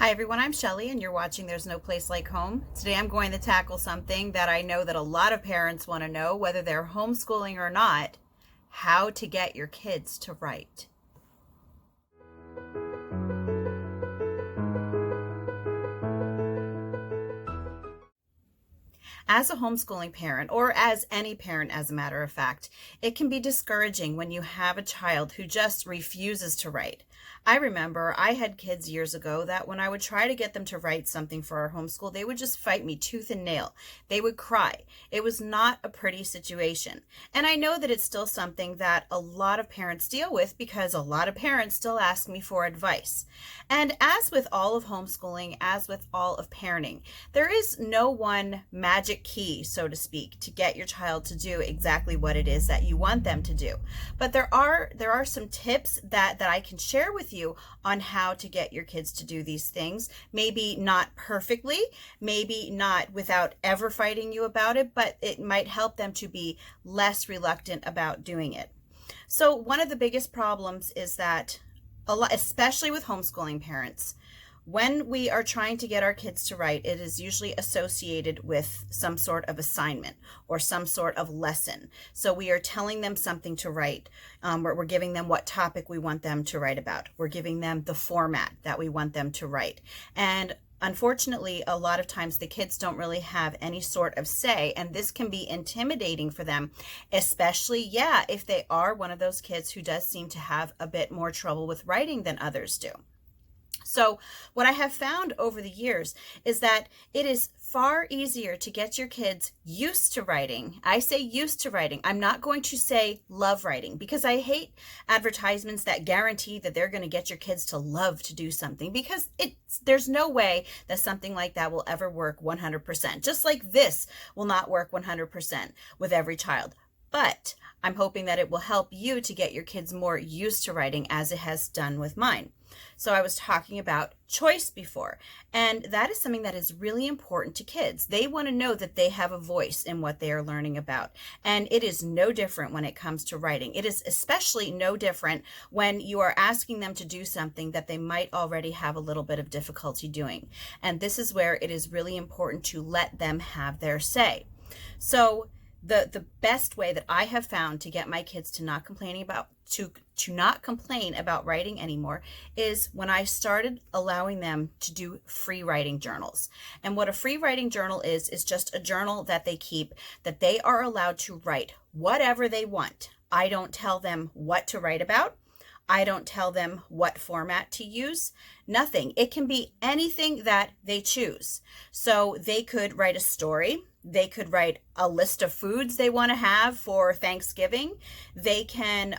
Hi everyone, I'm Shelly and you're watching There's No Place Like Home. Today I'm going to tackle something that I know that a lot of parents want to know, whether they're homeschooling or not: how to get your kids to write. As a homeschooling parent, or as any parent as a matter of fact, it can be discouraging when you have a child who just refuses to write. I remember I had kids years ago that when I would try to get them to write something for our homeschool, they would just fight me tooth and nail. They would cry. It was not a pretty situation. And I know that it's still something that a lot of parents deal with because a lot of parents still ask me for advice. And as with all of homeschooling, as with all of parenting, there is no one magic key, so to speak, to get your child to do exactly what it is that you want them to do. But there are some tips that I can share with you on how to get your kids to do these things. Maybe not perfectly, maybe not without ever fighting you about it, but it might help them to be less reluctant about doing it. So one of the biggest problems is that especially with homeschooling parents, when we are trying to get our kids to write, it is usually associated with some sort of assignment or some sort of lesson. So we are telling them something to write. We're giving them what topic we want them to write about. We're giving them the format that we want them to write. And unfortunately, a lot of times the kids don't really have any sort of say, and this can be intimidating for them, especially, if they are one of those kids who does seem to have a bit more trouble with writing than others do. So what I have found over the years is that it is far easier to get your kids used to writing. I say used to writing. I'm not going to say love writing, because I hate advertisements that guarantee that they're going to get your kids to love to do something, because there's no way that something like that will ever work 100%. Just like this will not work 100% with every child. But I'm hoping that it will help you to get your kids more used to writing, as it has done with mine. So I was talking about choice before, and that is something that is really important to kids. They want to know that they have a voice in what they are learning about. And it is no different when it comes to writing. It is especially no different when you are asking them to do something that they might already have a little bit of difficulty doing. And this is where it is really important to let them have their say. So the best way that I have found to get my kids to not complain about writing anymore is when I started allowing them to do free writing journals. And what a free writing journal is just a journal that they keep, that they are allowed to write whatever they want. I don't tell them what to write about. I don't tell them what format to use. Nothing. It can be anything that they choose. So they could write a story. They could write a list of foods they want to have for Thanksgiving. They can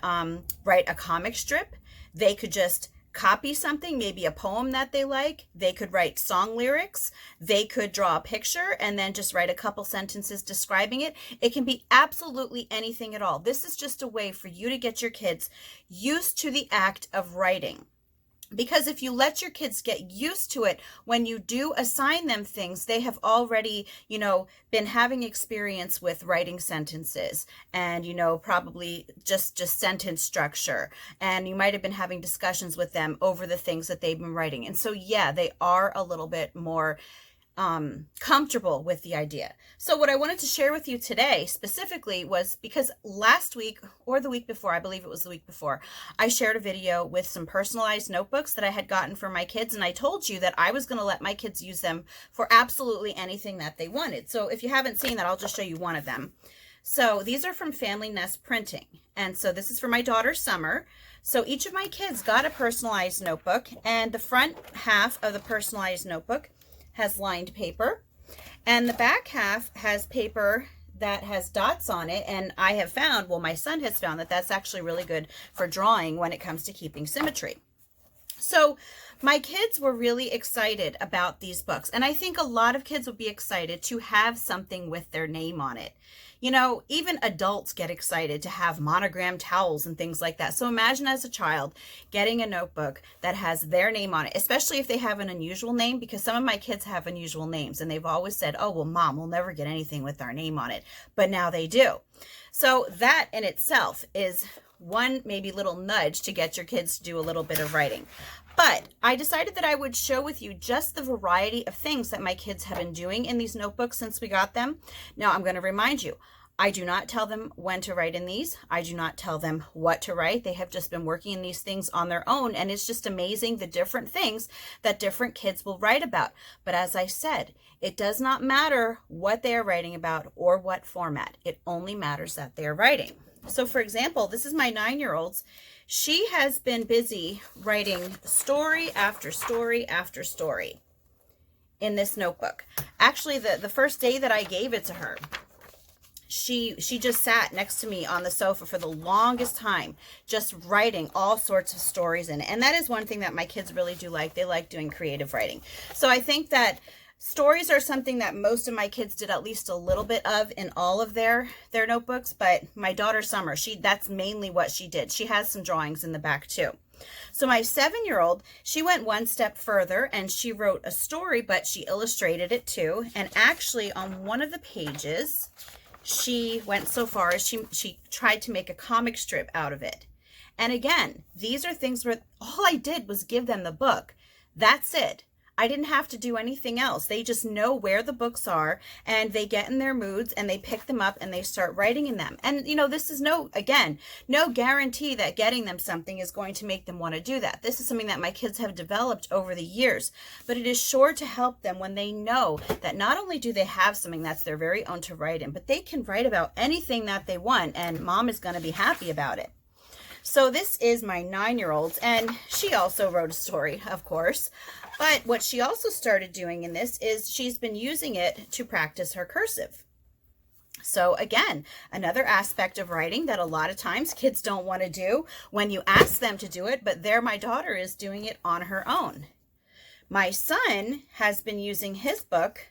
write a comic strip. They could just copy something, maybe a poem that they like. They could write song lyrics. They could draw a picture and then just write a couple sentences describing it. It can be absolutely anything at all. This is just a way for you to get your kids used to the act of writing. Because if you let your kids get used to it, when you do assign them things, they have already, been having experience with writing sentences and, probably just sentence structure. And you might have been having discussions with them over the things that they've been writing. And so, they are a little bit more comfortable with the idea. So what I wanted to share with you today specifically was because last week or the week before, I believe it was the week before, I shared a video with some personalized notebooks that I had gotten for my kids. And I told you that I was going to let my kids use them for absolutely anything that they wanted. So if you haven't seen that, I'll just show you one of them. So these are from Family Nest Printing. And so this is for my daughter, Summer. So each of my kids got a personalized notebook, and the front half of the personalized notebook has lined paper, and the back half has paper that has dots on it. And I have found, my son has found that that's actually really good for drawing when it comes to keeping symmetry. So my kids were really excited about these books. And I think a lot of kids would be excited to have something with their name on it. Even adults get excited to have monogrammed towels and things like that. So imagine as a child getting a notebook that has their name on it, especially if they have an unusual name, because some of my kids have unusual names and they've always said, oh, well, Mom, we'll never get anything with our name on it. But now they do. So that in itself is one maybe little nudge to get your kids to do a little bit of writing. But I decided that I would share with you just the variety of things that my kids have been doing in these notebooks since we got them. Now, I'm going to remind you, I do not tell them when to write in these. I do not tell them what to write. They have just been working in these things on their own, and it's just amazing the different things that different kids will write about. But as I said, it does not matter what they are writing about or what format. It only matters that they are writing. So for example, this is my 9-year-old's. She has been busy writing story after story after story in this notebook. Actually, the first day that I gave it to her, she just sat next to me on the sofa for the longest time, just writing all sorts of stories in it. And that is one thing that my kids really do like. They like doing creative writing. So I think that stories are something that most of my kids did at least a little bit of in all of their notebooks. But my daughter Summer, that's mainly what she did. She has some drawings in the back too. So my 7-year-old, she went one step further and she wrote a story, but she illustrated it too. And actually on one of the pages, she went so far as she tried to make a comic strip out of it. And again, these are things where all I did was give them the book. That's it. I didn't have to do anything else. They just know where the books are and they get in their moods and they pick them up and they start writing in them. And this is no guarantee that getting them something is going to make them want to do that. This is something that my kids have developed over the years, but it is sure to help them when they know that not only do they have something that's their very own to write in, but they can write about anything that they want and mom is going to be happy about it. So this is my 9-year-old, and she also wrote a story, of course. But what she also started doing in this is she's been using it to practice her cursive. So again, another aspect of writing that a lot of times kids don't want to do when you ask them to do it, but there my daughter is doing it on her own. My son has been using his book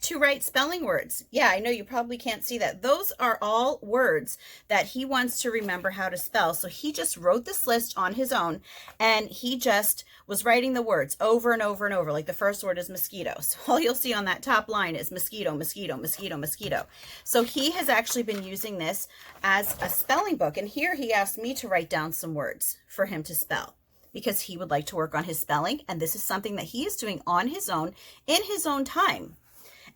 to write spelling words. Yeah, I know you probably can't see that. Those are all words that he wants to remember how to spell. So he just wrote this list on his own and he just was writing the words over and over and over. Like the first word is mosquito. So all you'll see on that top line is mosquito, mosquito, mosquito, mosquito. So he has actually been using this as a spelling book. And here he asked me to write down some words for him to spell, because he would like to work on his spelling. And this is something that he is doing on his own in his own time.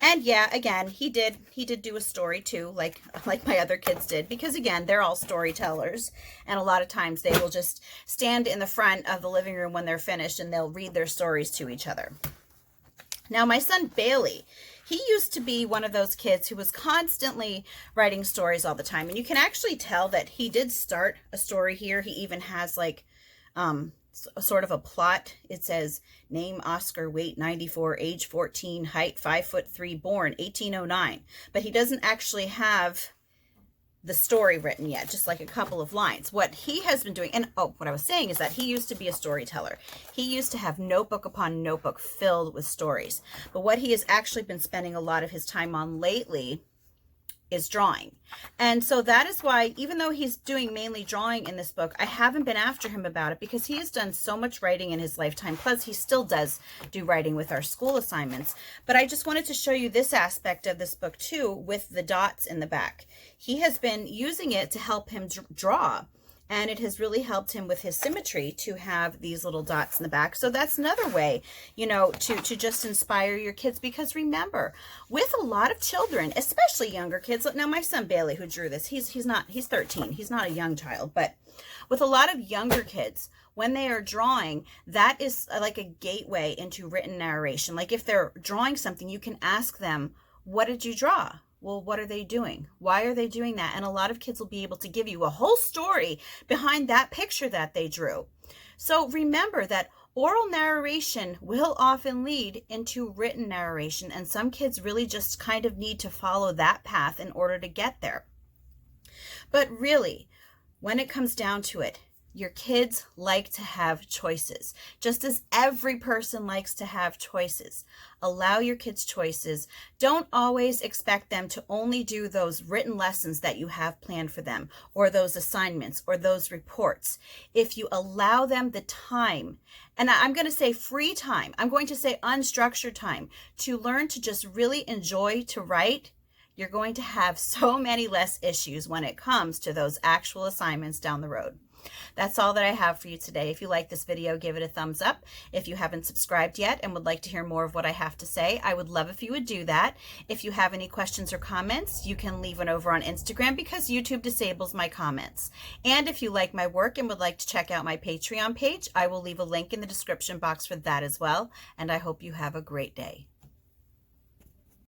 And yeah, again, he did do a story too, like my other kids did, because again, they're all storytellers. And a lot of times they will just stand in the front of the living room when they're finished and they'll read their stories to each other. Now, my son Bailey, he used to be one of those kids who was constantly writing stories all the time. And you can actually tell that he did start a story here. He even has like, sort of a plot. It says name Oscar, weight 94, age 14, height 5'3", born 1809. But he doesn't actually have the story written yet, just like a couple of lines. What he has been doing, and what I was saying is that he used to be a storyteller. He used to have notebook upon notebook filled with stories. But what he has actually been spending a lot of his time on lately is drawing. And so that is why, even though he's doing mainly drawing in this book, I haven't been after him about it, because he has done so much writing in his lifetime. Plus, he still does do writing with our school assignments. But I just wanted to show you this aspect of this book too, with the dots in the back. He has been using it to help him draw. And it has really helped him with his symmetry to have these little dots in the back. So that's another way, to just inspire your kids. Because remember, with a lot of children, especially younger kids, now my son Bailey, who drew this, he's 13. He's not a young child. But with a lot of younger kids, when they are drawing, that is like a gateway into written narration. Like if they're drawing something, you can ask them, what did you draw? Well, what are they doing? Why are they doing that? And a lot of kids will be able to give you a whole story behind that picture that they drew. So remember that oral narration will often lead into written narration, and some kids really just kind of need to follow that path in order to get there. But really, when it comes down to it, your kids like to have choices, just as every person likes to have choices. Allow your kids choices. Don't always expect them to only do those written lessons that you have planned for them, or those assignments, or those reports. If you allow them the time, and I'm going to say free time, I'm going to say unstructured time, to learn to just really enjoy to write, you're going to have so many less issues when it comes to those actual assignments down the road. That's all that I have for you today. If you like this video, give it a thumbs up. If you haven't subscribed yet and would like to hear more of what I have to say, I would love if you would do that. If you have any questions or comments, you can leave one over on Instagram because YouTube disables my comments. And if you like my work and would like to check out my Patreon page, I will leave a link in the description box for that as well. And I hope you have a great day.